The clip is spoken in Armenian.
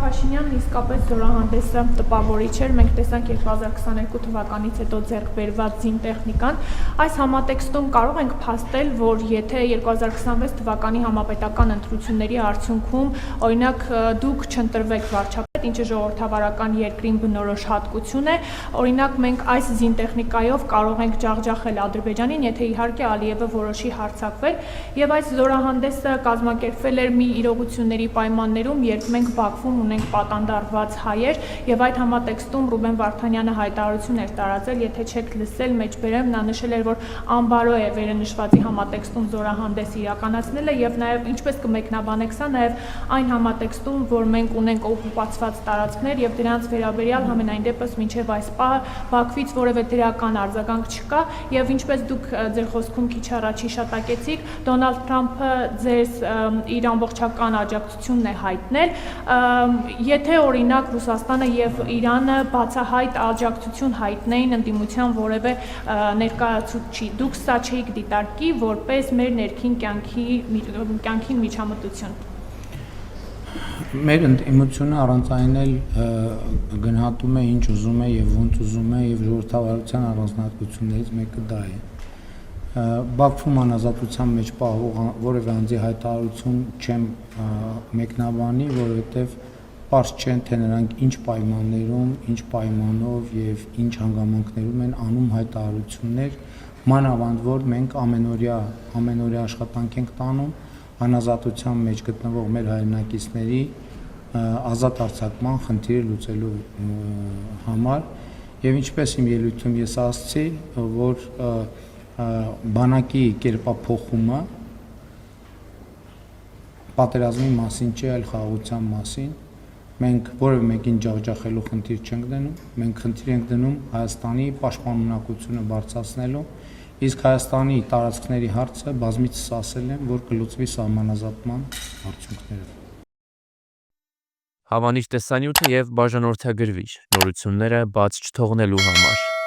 Փաշինյանն իսկապես զորահանդեսը տպավորիչ էր։ Մենք տեսանք 2022 թվականից հետո ձեռք բերված զինտեխնիկան։ Այս համատեքստում կարող ենք փաստել, որ եթե 2026 թվականի համապետական ընտրությունների արդյունքում, օրինակ, դուք չընտրվեք վարչապետ, ինչը ժողովրդավարական երկրին բնորոշ հատկություն է, օրինակ մենք այս զինտեխնիկայով կարող ենք ջախջախել Ադրբեջանին, եթե իհարկե Ալիևը որոշի հարձակվել, եւ այս զորահանդեսը կազմակերպվել էր մի իրողությունների պայմաններում, երբ մենք Բաքվում ունենք պատանդարված հայեր, եւ այդ համատեքստում Ռուբեն Վարդանյանը հայտարարություն էր տարածել, եթե չեք լսել, մեջբերեմ, նա նշել էր, որ անբարո է վերընշվածի համատեքստում զորահանդես իրականացնելը, եւ նաեւ ինչպես կմեկնաբանեք սա, նաեւ այն համատեքստում, որ մենք ունենք օկուպացված տարածքներ եւ դրանց վերաբերյալ համենայն դեպս մինչեւ այս պահը Բաքվից որևէ դրական արձագանք չկա եւ ինչպես դուք ձեր խոսքում քիչ առաջ հիշատակեցիք, Դոնալդ Թրամփը իր ամբողջական աջակցությունն է հայտնել, եթե օրինակ Ռուսաստանը եւ Իրանը բացահայտ աջակցություն հայտնեին ընդդիմության որևէ ներկայացուցչի, դուք սա չէիք դիտարկի որպես մեր ներքին կյանքին միջամտություն։ Մեր ընդդիմությունը առանց այն էլ գնահատում է ինչ ուզում է եւ ոնց ուզում է եւ ժողովրդավարության առանձնահատկություններից մեկը դա է։ Բաքվում անազատության մեջ պահող որևէ անձի հայտարարություն չեմ մեկնաբանի, որովհետեւ պարզ չէ թե նրանք ինչ պայմաններում, ինչ պայմանով եւ ինչ հանգամանքներում են անում հայտարարություններ, մանավանդ որ մենք ամենօրյա աշխատանք ենք տանում անազատության մեջ գտնվող մեր հայրենակիցների ազատ արձակման խնդիրը լուծելու համար եւ ինչպես իմ ելույթում ես ասացի, որ բանակի կերպափոխումը պատերազմի մասին չէ, այլ խաղաղության մասին։ Մենք որևէ մեկին ջախջախելու խնդիր չենք դնում, մենք խնդիր ենք դնում Հայաստանի պաշտպանունակությունը բարձրացնելու, իսկ Հայաստանի տարածքների հարցը բազմիցս ասել եմ, որ կլուծվի սահմանազատման արդյունքներով։ Հավանիչ տեսանյութը եւ բաժանորդագրվիչ նորությունները բաց չթողնելու համար։